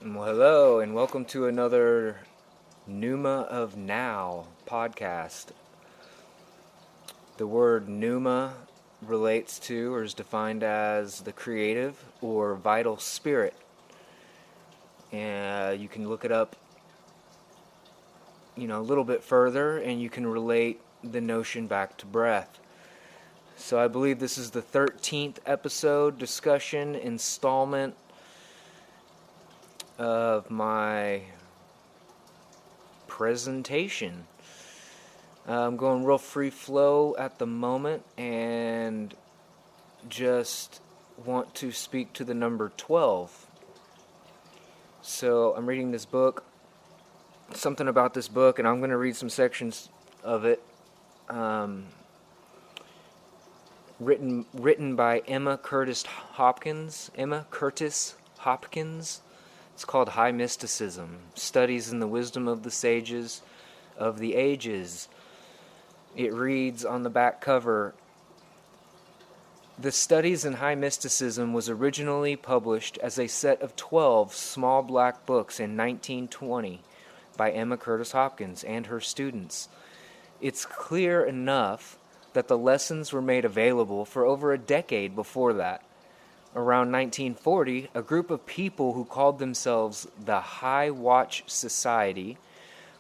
Well, hello, and welcome to another Pneuma of Now podcast. The word pneuma relates to or is defined as the creative or vital spirit. And you can look it up, a little bit further, and you can relate the notion back to breath. So I believe this is the 13th episode, discussion, installment of my presentation. I'm going real free flow at the moment and just want to speak to the number 12. So I'm reading this book, something about this book, and I'm going to read some sections of it. Written by Emma Curtis Hopkins. It's called High Mysticism, Studies in the Wisdom of the Sages of the Ages. It reads on the back cover, "The Studies in High Mysticism was originally published as a set of 12 small black books in 1920 by Emma Curtis Hopkins and her students. It's clear enough that the lessons were made available for over a decade before that. Around 1940, a group of people who called themselves the High Watch Society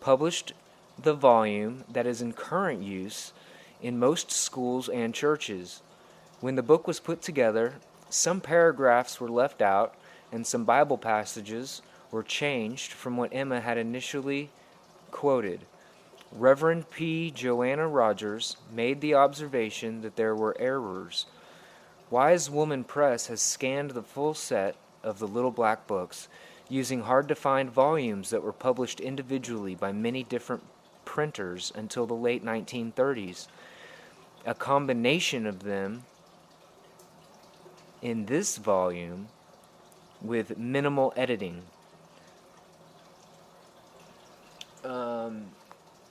published the volume that is in current use in most schools and churches. When the book was put together, some paragraphs were left out and some Bible passages were changed from what Emma had initially quoted. Reverend P. Joanna Rogers made the observation that there were errors. Wise Woman Press has scanned the full set of the little black books using hard-to-find volumes that were published individually by many different printers until the late 1930s. A combination of them in this volume with minimal editing."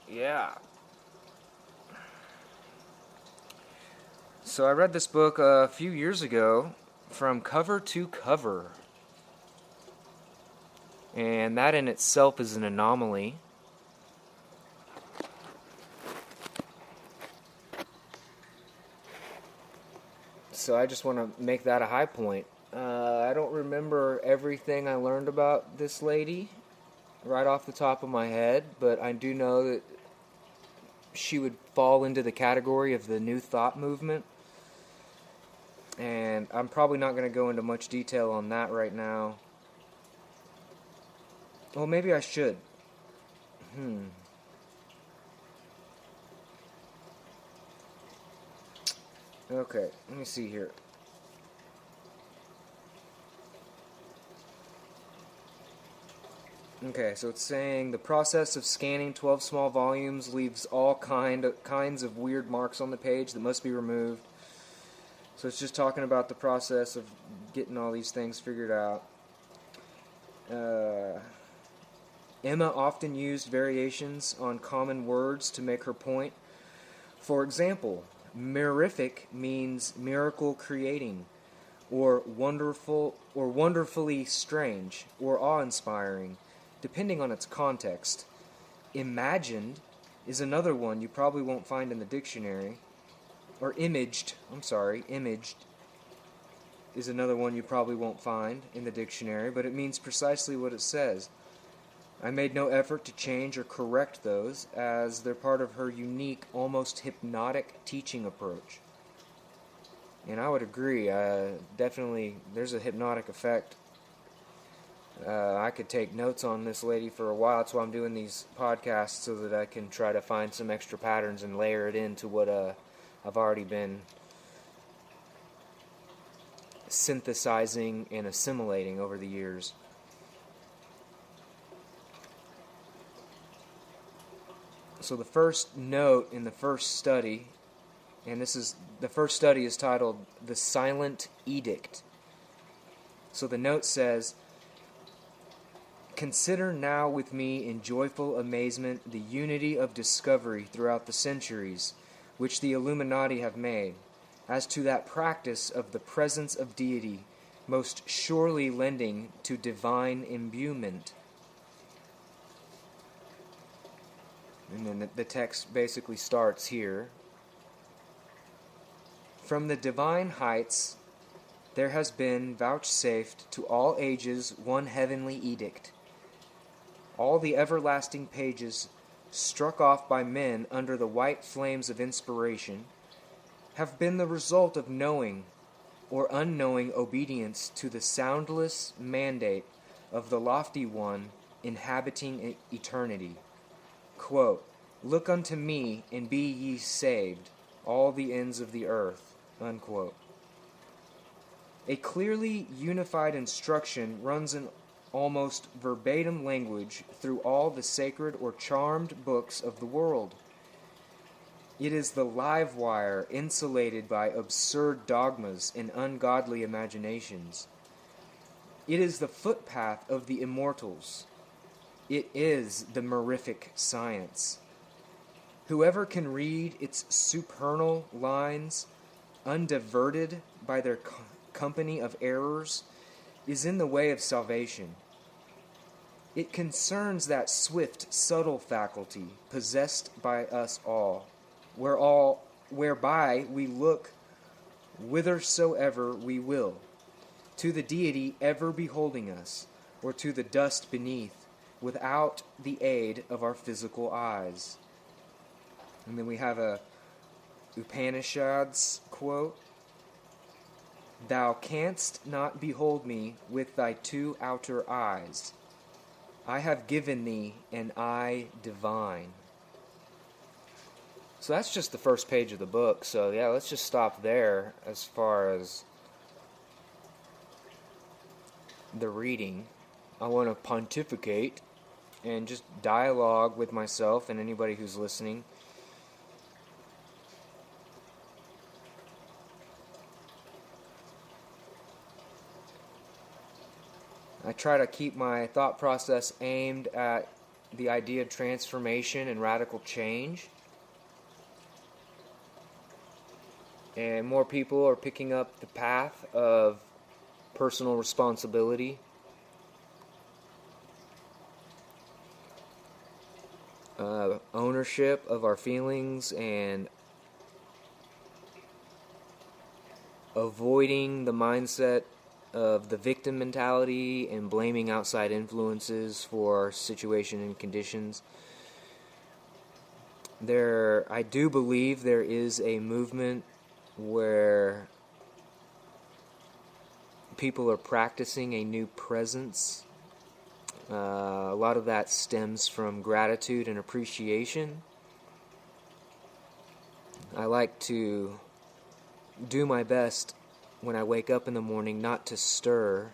Yeah. So I read this book a few years ago from cover to cover. And that in itself is an anomaly. So I just want to make that a high point. I don't remember everything I learned about this lady right off the top of my head, but I do know that she would fall into the category of the New Thought movement. And I'm probably not going to go into much detail on that right now. Well, maybe I should. Okay, let me see here. Okay, so it's saying the process of scanning 12 small volumes leaves all kinds of weird marks on the page that must be removed. So it's just talking about the process of getting all these things figured out. Emma often used variations on common words to make her point. For example, mirific means miracle creating, or wonderful, or wonderfully strange, or awe-inspiring, depending on its context. Imagined is another one you probably won't find in the dictionary. Or imaged is another one you probably won't find in the dictionary, but it means precisely what it says. I made no effort to change or correct those, as they're part of her unique, almost hypnotic teaching approach. And I would agree, definitely there's a hypnotic effect. I could take notes on this lady for a while. That's why I'm doing these podcasts, so that I can try to find some extra patterns and layer it into what I've already been synthesizing and assimilating over the years. So the first note in the first study, and the first study is titled "The Silent Edict." So the note says, "Consider now with me in joyful amazement the unity of discovery throughout the centuries, which the Illuminati have made, as to that practice of the presence of deity most surely lending to divine imbuement. And then the text basically starts here. From the divine heights there has been vouchsafed to all ages one heavenly edict. All the everlasting pages struck off by men under the white flames of inspiration have been the result of knowing or unknowing obedience to the soundless mandate of the lofty one inhabiting eternity. Quote, "Look unto me, and be ye saved, all the ends of the earth." Unquote. A clearly unified instruction runs in almost verbatim language through all the sacred or charmed books of the world. It is the live wire insulated by absurd dogmas and ungodly imaginations. It is the footpath of the immortals. It is the mirific science. Whoever can read its supernal lines, undiverted by their company of errors, is in the way of salvation. It concerns that swift, subtle faculty possessed by us all, whereby we look whithersoever we will, to the deity ever beholding us, or to the dust beneath, without the aid of our physical eyes. And then we have a Upanishads quote, "Thou canst not behold me with thy two outer eyes. I have given thee an eye divine." So that's just the first page of the book. So yeah, let's just stop there as far as the reading. I want to pontificate and just dialogue with myself and anybody who's listening. I try to keep my thought process aimed at the idea of transformation and radical change. And more people are picking up the path of personal responsibility. Ownership of our feelings and avoiding the mindset of the victim mentality and blaming outside influences for our situation and conditions. I do believe there is a movement where people are practicing a new presence. A lot of that stems from gratitude and appreciation. I like to do my best when I wake up in the morning not to stir,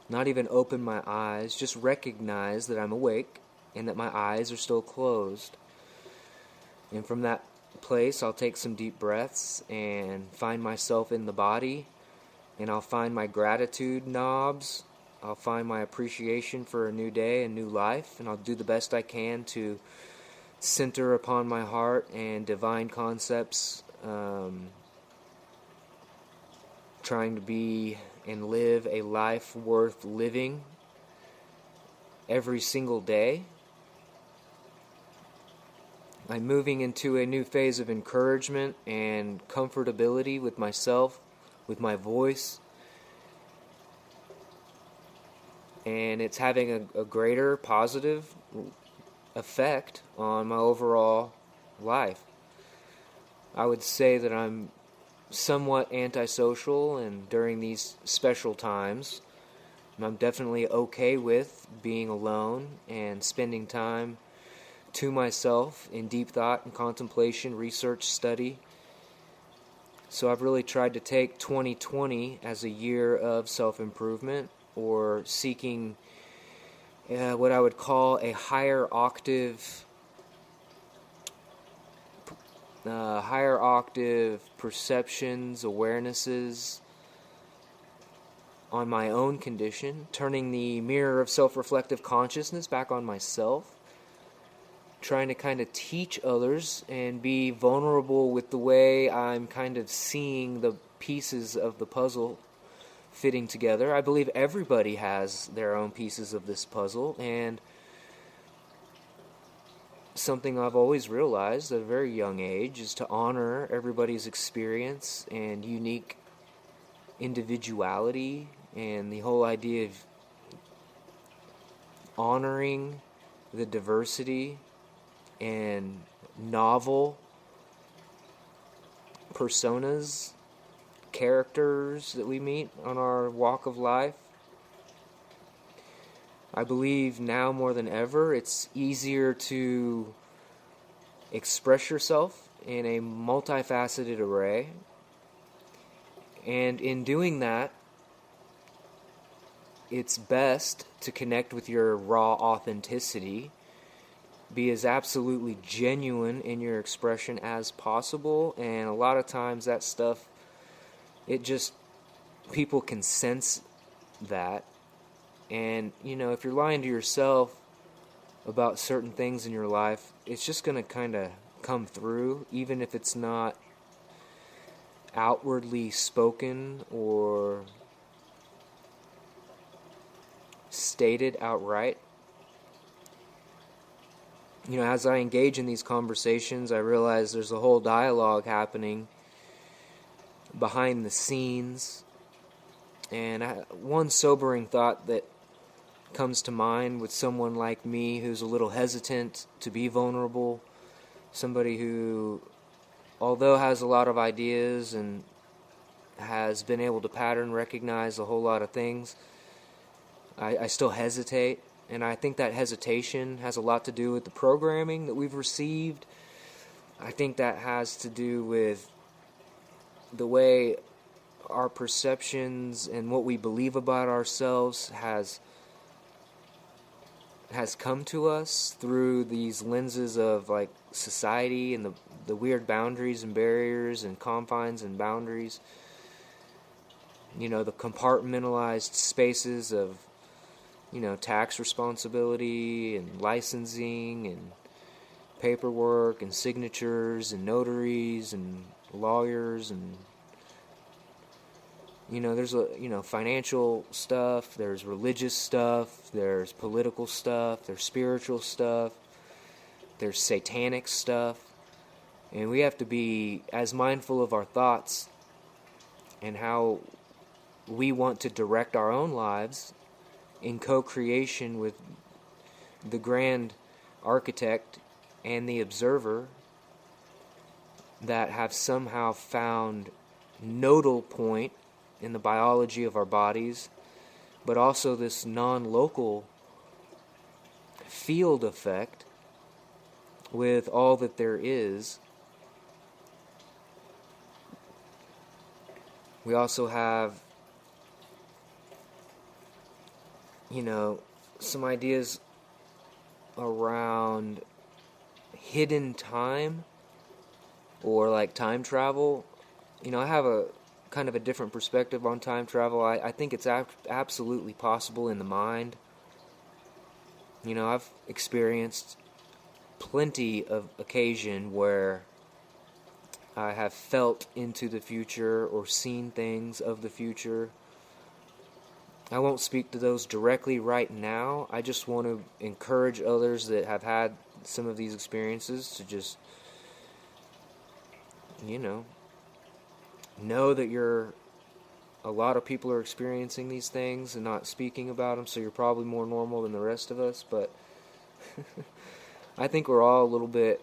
not even open my eyes, just recognize that I'm awake and that my eyes are still closed. And from that place, I'll take some deep breaths and find myself in the body, and I'll find my gratitude knobs. I'll find my appreciation for a new day, a new life, and I'll do the best I can to center upon my heart and divine concepts, trying to be and live a life worth living every single day. I'm moving into a new phase of encouragement and comfortability with myself, with my voice, and it's having a greater positive effect on my overall life. I would say that I'm somewhat antisocial, and during these special times, I'm definitely okay with being alone and spending time to myself in deep thought and contemplation, research, study. So I've really tried to take 2020 as a year of self-improvement, or seeking what I would call a higher octave perceptions, awarenesses on my own condition, turning the mirror of self-reflective consciousness back on myself, trying to kind of teach others and be vulnerable with the way I'm kind of seeing the pieces of the puzzle fitting together. I believe everybody has their own pieces of this puzzle, and something I've always realized at a very young age is to honor everybody's experience and unique individuality, and the whole idea of honoring the diversity and novel personas, characters that we meet on our walk of life. I believe now more than ever it's easier to express yourself in a multifaceted array, and in doing that it's best to connect with your raw authenticity, be as absolutely genuine in your expression as possible. And a lot of times that stuff, it just, people can sense that. And, if you're lying to yourself about certain things in your life, it's just going to kind of come through, even if it's not outwardly spoken or stated outright. As I engage in these conversations, I realize there's a whole dialogue happening behind the scenes. And one sobering thought that comes to mind with someone like me who's a little hesitant to be vulnerable, somebody who, although has a lot of ideas and has been able to pattern recognize a whole lot of things, I still hesitate. And I think that hesitation has a lot to do with the programming that we've received. I think that has to do with the way our perceptions and what we believe about ourselves has come to us through these lenses of like society and the weird boundaries and barriers and confines and boundaries. The compartmentalized spaces of tax responsibility and licensing and paperwork and signatures and notaries and lawyers and there's financial stuff, there's religious stuff, there's political stuff, there's spiritual stuff, there's satanic stuff, and we have to be as mindful of our thoughts and how we want to direct our own lives in co-creation with the grand architect and the observer that have somehow found nodal point in the biology of our bodies, but also this non-local field effect with all that there is. We also have some ideas around hidden time or like time travel. I have a kind of a different perspective on time travel. I think it's absolutely possible in the mind. I've experienced plenty of occasion where I have felt into the future or seen things of the future. I won't speak to those directly right now. I just want to encourage others that have had some of these experiences to just, know that a lot of people are experiencing these things and not speaking about them, so you're probably more normal than the rest of us, but I think we're all a little bit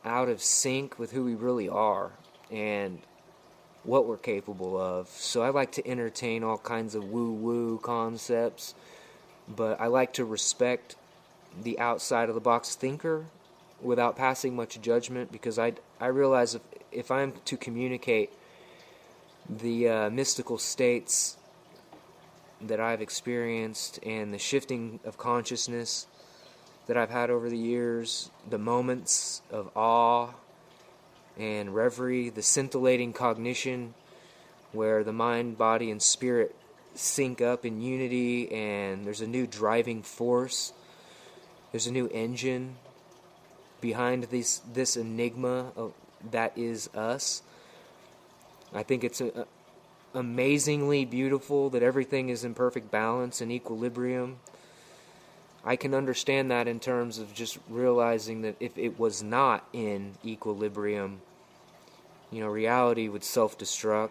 out of sync with who we really are and what we're capable of. So I like to entertain all kinds of woo-woo concepts, but I like to respect the outside-of-the-box thinker without passing much judgment, because I realize if I'm to communicate the mystical states that I've experienced and the shifting of consciousness that I've had over the years, the moments of awe and reverie, the scintillating cognition where the mind, body, and spirit sync up in unity and there's a new driving force, there's a new engine behind this enigma that is us. I think it's amazingly beautiful, that everything is in perfect balance and equilibrium. I can understand that in terms of just realizing that if it was not in equilibrium, reality would self-destruct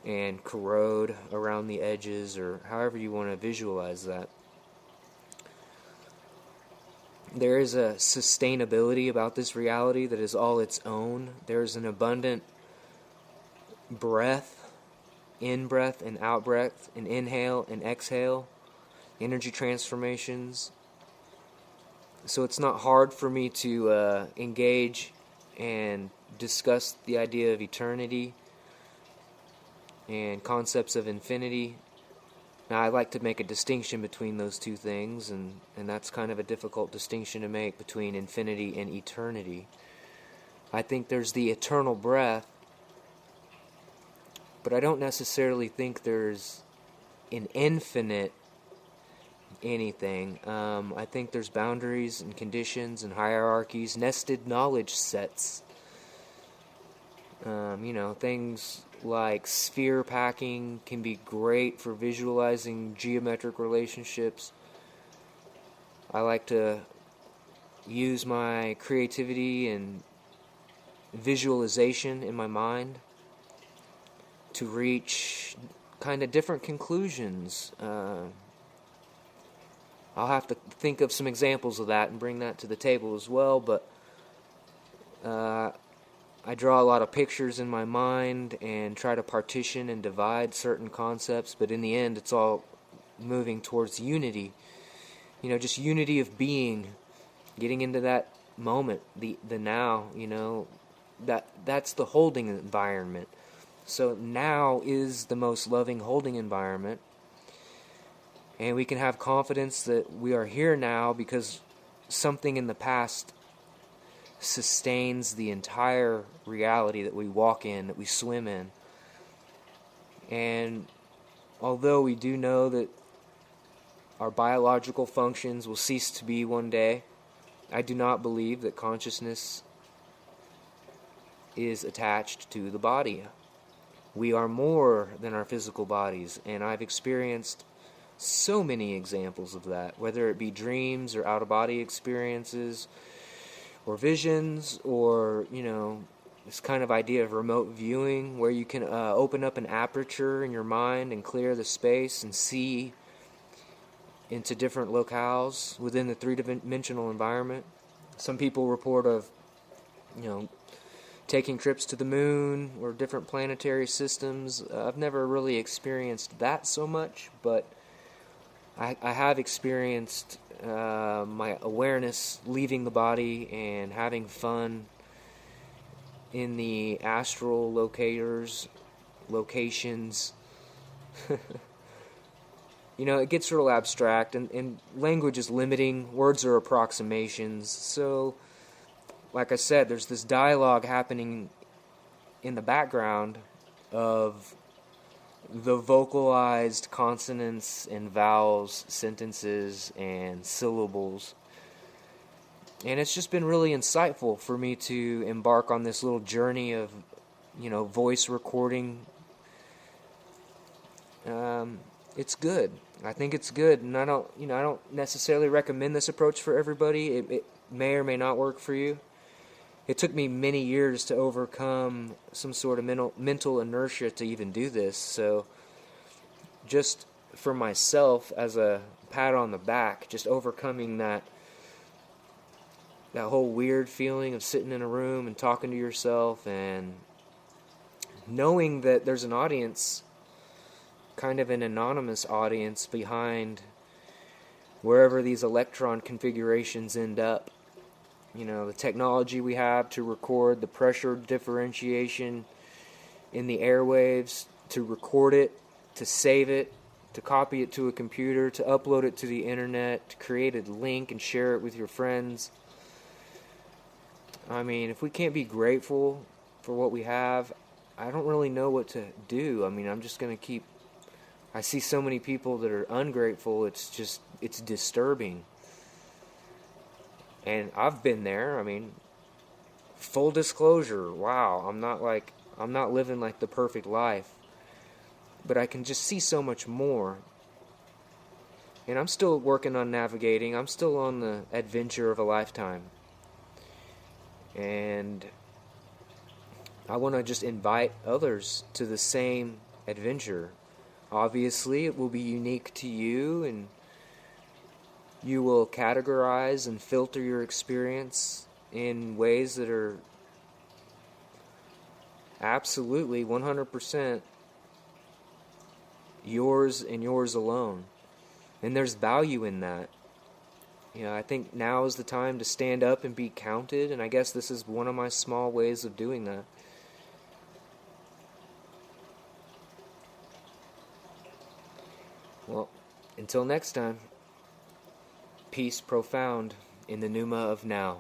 and corrode around the edges, or however you want to visualize that. There is a sustainability about this reality that is all its own. There is an abundant breath, in-breath and out-breath, and inhale and exhale, energy transformations. So it's not hard for me to engage and discuss the idea of eternity and concepts of infinity. Now, I like to make a distinction between those two things, and that's kind of a difficult distinction to make between infinity and eternity. I think there's the eternal breath, but I don't necessarily think there's an infinite anything. I think there's boundaries and conditions and hierarchies, nested knowledge sets. Things like sphere packing can be great for visualizing geometric relationships. I like to use my creativity and visualization in my mind to reach kind of different conclusions. I'll have to think of some examples of that and bring that to the table as well, but I draw a lot of pictures in my mind and try to partition and divide certain concepts, but in the end it's all moving towards unity. Just unity of being, getting into that moment, the now, that's the holding environment. So now is the most loving holding environment, and we can have confidence that we are here now because something in the past sustains the entire reality that we walk in, that we swim in. And although we do know that our biological functions will cease to be one day, I do not believe that consciousness is attached to the body. We are more than our physical bodies, and I've experienced so many examples of that, whether it be dreams or out-of-body experiences or visions, or this kind of idea of remote viewing, where you can open up an aperture in your mind and clear the space and see into different locales within the three-dimensional environment. Some people report of taking trips to the moon or different planetary systems. I've never really experienced that so much, but I have experienced my awareness leaving the body and having fun in the astral locations. It gets real abstract, and language is limiting, words are approximations. So, like I said, there's this dialogue happening in the background of the vocalized consonants and vowels, sentences and syllables. And it's just been really insightful for me to embark on this little journey of, voice recording. It's good. I think it's good, and I don't necessarily recommend this approach for everybody. It may or may not work for you. It took me many years to overcome some sort of mental inertia to even do this. So just for myself, as a pat on the back, just overcoming that whole weird feeling of sitting in a room and talking to yourself and knowing that there's an audience, kind of an anonymous audience behind wherever these electron configurations end up. The technology we have to record the pressure differentiation in the airwaves, to record it, to save it, to copy it to a computer, to upload it to the internet, to create a link and share it with your friends. I mean, if we can't be grateful for what we have, I don't really know what to do. I mean, I'm just going to keep... I see so many people that are ungrateful, it's disturbing. And I've been there. I mean, full disclosure, wow, I'm not living like the perfect life. but I can just see so much more. And I'm still working on navigating. I'm still on the adventure of a lifetime. And I want to just invite others to the same adventure. Obviously, it will be unique to you, and you will categorize and filter your experience in ways that are absolutely 100% yours and yours alone. And there's value in that. I think now is the time to stand up and be counted, and I guess this is one of my small ways of doing that. Well, until next time, peace profound in the pneuma of now.